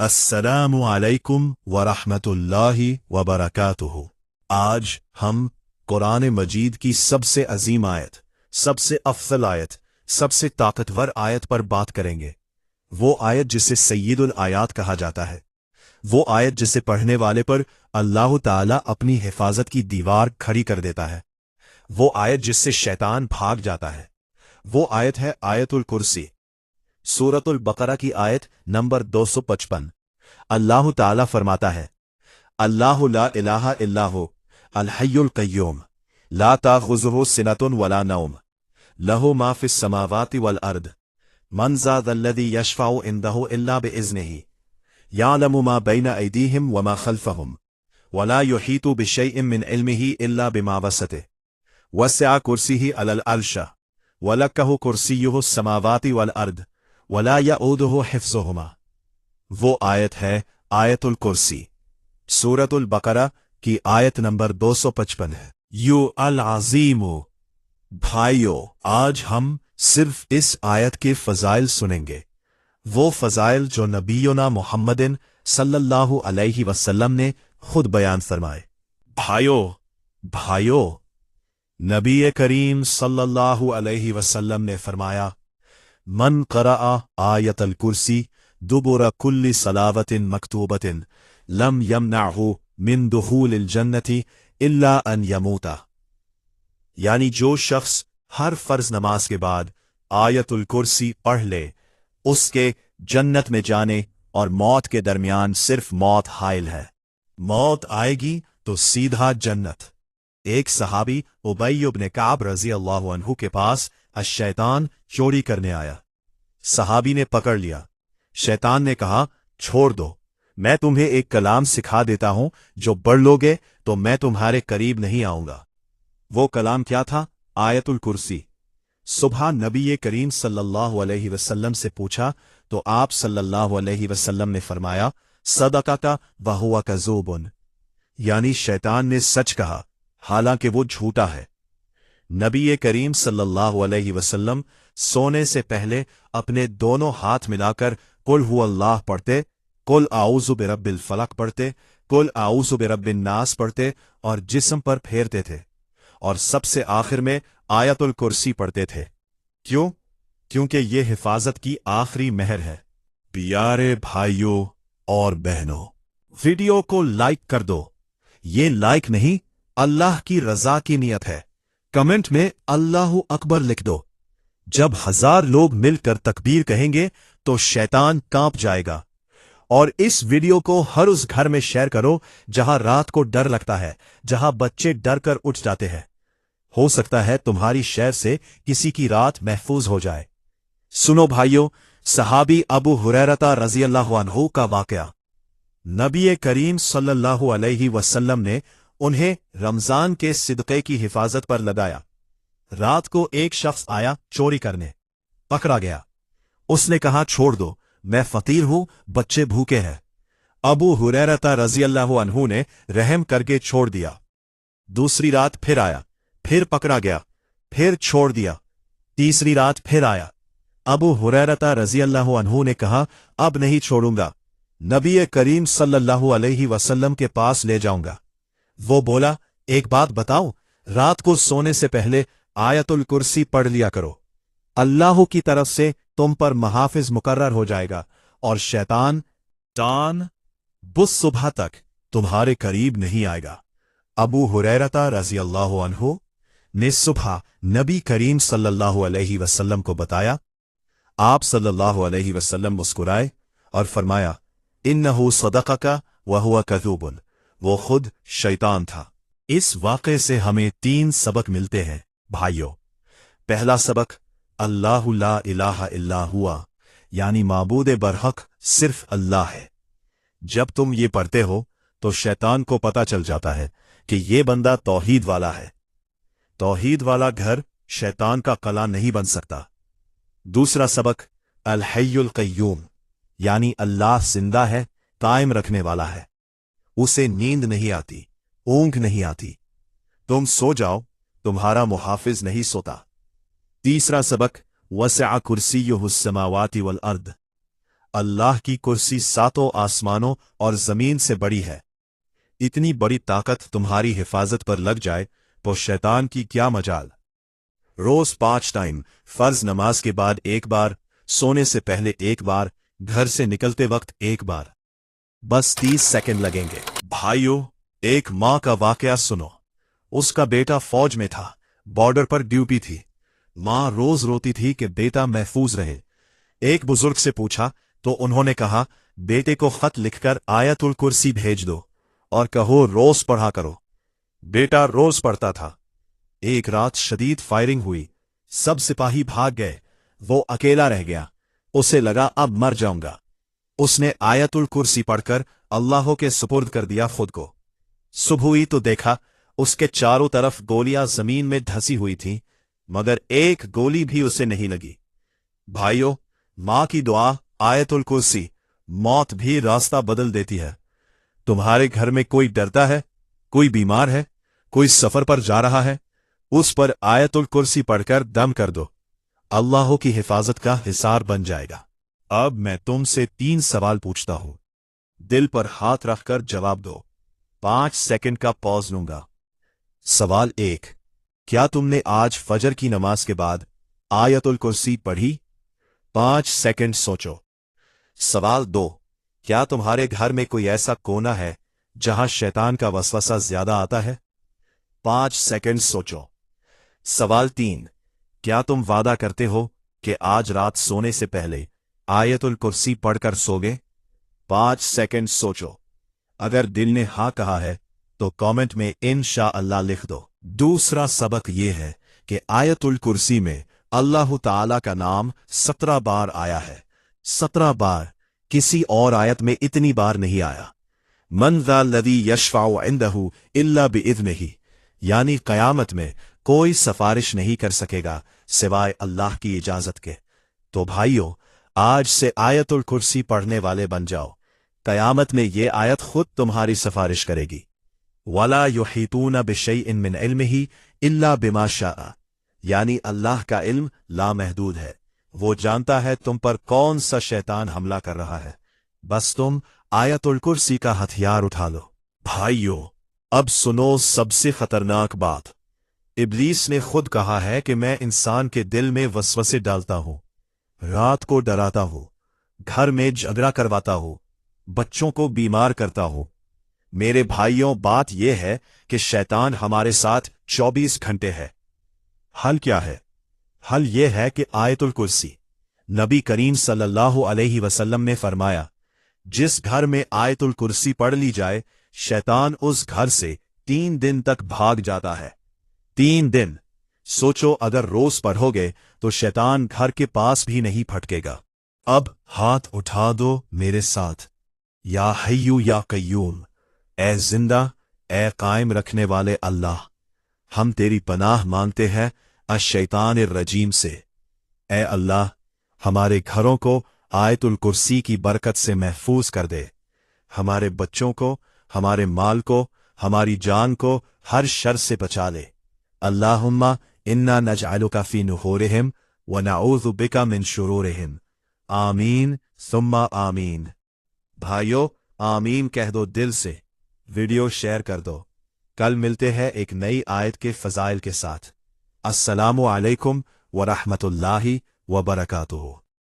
अस्सलामु अलैकुम वरहमतुल्लाहि वबरकातुहु। आज हम कुरान मजीद की सबसे अजीम आयत, सबसे अफजल आयत, सबसे ताकतवर आयत पर बात करेंगे। वो आयत जिसे सय्यदुल आयात कहा जाता है, वो आयत जिसे पढ़ने वाले पर अल्लाह ताला अपनी हिफाजत की दीवार खड़ी कर देता है, वो आयत जिससे शैतान भाग जाता है। वो आयत है आयतुल कुर्सी। सूरतुल बकरा की आयत नंबर 255। अल्लाह ताला फरमाता है, अल्लाहु ला इलाहा इल्ला हु अल हय्युल कय्यूम ला ताखुज़ुहु सिनतुन वला नौम लहु मा फिस समावाति वल अर्द मन ज़ाल्लज़ी यशफ़अउ इंदहु इल्ला बिइज़्निही यअलमु मा बैना अयदीहिम व मा खल्फ़हुम वला युहीतु बिशैइन मिन इल्मिही इल्ला बिमा वसअह वसिअ कुर्सिही अलल अर्श वलक्कहु कुर्सियुहु समावाति वल अर्द वला यऊदुहु हिफ्ज़ुहुमा। वो आयत है आयतुल कुर्सी। सूरतुल बकरा की आयत नंबर 255 है। यू अल अज़ीमु। भाइयों, आज हम सिर्फ इस आयत के फजाइल सुनेंगे, वो फजाइल जो नबीना मुहम्मदिन सल्लल्लाहु अलैहि वसल्लम ने खुद बयान फरमाए। भाइयों, नबी करीम सल्लल्लाहु अलैहि वसल्लम ने फरमाया, मन क़रअ आयतल कुर्सी दुबुर कुल्ली सलावतिन मकतूबतिन लम यमनअहु मिन दुखूलिल जन्नति इल्ला अन यमूता। यानी जो शख्स हर फर्ज नमाज के बाद आयतुल कुर्सी पढ़ ले, उसके जन्नत में जाने और मौत के दरमियान सिर्फ मौत हाइल है। मौत आएगी तो सीधा जन्नत। एक सहाबी उबई इब्न काब रज़ी अल्लाहु अन्हु के पास शैतान चोरी करने आया। सहाबी ने पकड़ लिया। शैतान ने कहा, छोड़ दो, मैं तुम्हें एक कलाम सिखा देता हूं, जो पढ़ लोगे तो मैं तुम्हारे करीब नहीं आऊंगा। वो कलाम क्या था? आयतुल कुर्सी। सुबह नबी करीम सल्लल्लाहु अलैहि वसल्लम से पूछा तो आप सल्लल्लाहु अलैहि वसल्लम ने फरमाया, सदक़का व हुवा कज़ूबुन। यानी शैतान ने सच कहा, हालांकि वो झूठा है। नबी करीम सल्लल्लाहु अलैहि वसल्लम सोने से पहले अपने दोनों हाथ मिलाकर कुल हुवल्लाह पढ़ते, कुल आऊज़ु बिरब्बिल फलक पढ़ते, कुल आऊज़ु बिरब्बिन नास पढ़ते और जिस्म पर फेरते थे, और सबसे आखिर में आयतुल कुर्सी पढ़ते थे। क्यों? क्योंकि ये हिफाजत की आखिरी मेहर है। प्यारे भाइयों और बहनों, वीडियो को लाइक कर दो। ये लाइक नहीं, अल्लाह की रजा की नियत है। कमेंट में अल्लाहु अकबर लिख दो। जब 1000 लोग मिलकर तकबीर कहेंगे तो शैतान कांप जाएगा। और इस वीडियो को हर उस घर में शेयर करो जहां रात को डर लगता है, जहां बच्चे डर कर उठ जाते हैं। हो सकता है तुम्हारी शेयर से किसी की रात महफूज हो जाए। सुनो भाइयों, सहाबी अबू हुरैरा रज़ी अल्लाहु अन्हु का वाकया। नबी करीम सल्लल्लाहु अलैहि वसल्लम ने उन्हें रमजान के सिदक़े की हिफाजत पर लगाया। रात को एक शख्स आया चोरी करने, पकड़ा गया। उसने कहा, छोड़ दो, मैं फकीर हूं, बच्चे भूखे हैं। अबू हुरैरा रज़ी अल्लाहु अन्हु ने रहम करके छोड़ दिया। दूसरी रात फिर आया, फिर पकड़ा गया, फिर छोड़ दिया। तीसरी रात फिर आया। अबू हुरैरा रज़ी अल्लाहु अन्हु ने कहा, अब नहीं छोड़ूंगा, नबी करीम सल्लल्लाहु अलैहि वसल्लम के पास ले जाऊंगा। वो बोला, एक बात बताओ, रात को सोने से पहले आयतुल कुर्सी पढ़ लिया करो, अल्लाह की तरफ से तुम पर महाफिज मुकर्रर हो जाएगा और शैतान बुस सुबह तक तुम्हारे करीब नहीं आएगा। अबू हुरैरा रज़ी अल्लाहु अन्हु ने सुबह नबी करीम सल्लल्लाहु अलैहि वसल्लम को बताया। आप सल्लल्लाहु अलैहि वसल्लम मुस्कुराए और फरमाया, इन्नहु सदक़का व हुवा कज़ूबुन। वो खुद शैतान था। इस वाक़े से हमें 3 सबक मिलते हैं भाइयों। पहला सबक, अल्लाहु ला इलाहा इल्ला हुआ, यानी माबूद बरहक सिर्फ अल्लाह है। जब तुम ये पढ़ते हो तो शैतान को पता चल जाता है कि ये बंदा तौहीद वाला है। तौहीद वाला घर शैतान का कला नहीं बन सकता। दूसरा सबक, अल हय्युल कय्यूम, यानी अल्लाह जिंदा है, कायम रखने वाला है। उसे नींद नहीं आती, ऊंघ नहीं आती। तुम सो जाओ, तुम्हारा मुहाफिज नहीं सोता। तीसरा सबक, वसअ कुर्सियुहुस समावाति वल अर्द, अल्लाह की कुर्सी सातों आसमानों और जमीन से बड़ी है। इतनी बड़ी ताकत तुम्हारी हिफाजत पर लग जाए तो शैतान की क्या मजाल। रोज 5 टाइम, फर्ज नमाज के बाद एक बार, सोने से पहले एक बार, घर से निकलते वक्त एक बार। बस 30 सेकंड लगेंगे। भाइयों, एक माँ का वाकया सुनो। उसका बेटा फौज में था, बॉर्डर पर ड्यूटी थी। माँ रोज रोती थी कि बेटा महफूज रहे। एक बुजुर्ग से पूछा तो उन्होंने कहा, बेटे को खत लिखकर आयतुल कुर्सी भेज दो और कहो रोज पढ़ा करो। बेटा रोज पढ़ता था। एक रात शदीद फायरिंग हुई, सब सिपाही भाग गए, वो अकेला रह गया। उसे लगा अब मर जाऊंगा। उसने आयतुल कुर्सी पढ़कर अल्लाह के सुपुर्द कर दिया खुद को। सुबह हुई तो देखा उसके चारों तरफ गोलियां जमीन में धंसी हुई थीं, मगर एक गोली भी उसे नहीं लगी। भाइयों, मां की दुआ आयतुल कुर्सी मौत भी रास्ता बदल देती है। तुम्हारे घर में कोई डरता है, कोई बीमार है, कोई सफर पर जा रहा है, उस पर आयतुल कुर्सी पढ़कर दम कर दो, अल्लाह की हिफाजत का हिसार बन जाएगा। अब मैं तुमसे 3 सवाल पूछता हूं, दिल पर हाथ रखकर जवाब दो। 5 सेकंड का पॉज लूंगा। सवाल 1, क्या तुमने आज फजर की नमाज के बाद आयतुल कुर्सी पढ़ी? 5 सेकंड सोचो। सवाल 2, क्या तुम्हारे घर में कोई ऐसा कोना है जहां शैतान का वसवसा ज्यादा आता है? 5 सेकंड सोचो। सवाल 3, क्या तुम वादा करते हो कि आज रात सोने से पहले आयतुल कुर्सी पढ़कर सोगे? 5 सेकंड सोचो। अगर दिल ने हाँ कहा है तो कमेंट में इंशाअल्लाह लिख दो। दूसरा सबक यह है कि आयतुल कुर्सी में अल्लाह ताला का नाम 17 बार आया है। 17 बार, किसी और आयत में इतनी बार नहीं आया। मन ज़ल्लज़ी यशफ़अउ इंदहु इल्ला बिइज़्निही, यानी कयामत में कोई सिफारिश नहीं कर सकेगा सिवाय अल्लाह की इजाजत के। तो भाइयों, आज से आयतुल कुर्सी पढ़ने वाले बन जाओ। कयामत में ये आयत खुद तुम्हारी सिफारिश करेगी। वला युहीतूना बिशैइन मिन इल्मिही इल्ला बिमा शाअ, यानी अल्लाह का इल्म लामहदूद है। वो जानता है तुम पर कौन सा शैतान हमला कर रहा है, बस तुम आयतुल कुर्सी का हथियार उठा लो। भाइयों, अब सुनो सबसे खतरनाक बात। इब्लीस ने खुद कहा है कि मैं इंसान के दिल में वसवसे डालता हूं, रात को डराता हूं, घर में झगड़ा करवाता हूं, बच्चों को बीमार करता हूं। मेरे भाइयों, बात यह है कि शैतान हमारे साथ 24 घंटे है। हल क्या है? हल यह है कि आयतुल कुर्सी। नबी करीम सल्लल्लाहु अलैहि वसल्लम ने फरमाया, जिस घर में आयतुल कुर्सी पढ़ ली जाए, शैतान उस घर से 3 दिन तक भाग जाता है। 3 दिन। सोचो, अगर रोज पढ़ोगे तो शैतान घर के पास भी नहीं फटकेगा। अब हाथ उठा दो मेरे साथ। या हय्यू या कय्यूम, ए जिंदा, ए कायम रखने वाले अल्लाह, हम तेरी पनाह मांगते हैं अश-शैतानिर रजीम से। ए अल्लाह, हमारे घरों को आयतुल कुर्सी की बरकत से महफूज कर दे। हमारे बच्चों को, हमारे माल को, हमारी जान को हर शर से बचा ले। अल्लाहुम्मा इन्ना नजअलुका फी नुहूरिहिम व नऊज़ु बिका मिन शुरूरिहिम। आमीन सुम्मा आमीन। भाइयों, आमीन कह दो दिल से। वीडियो शेयर कर दो। कल मिलते हैं एक नई आयत के फजाइल के साथ। अस्सलामु अलैकुम व रहमतुल्लाहि व बरकातुहू।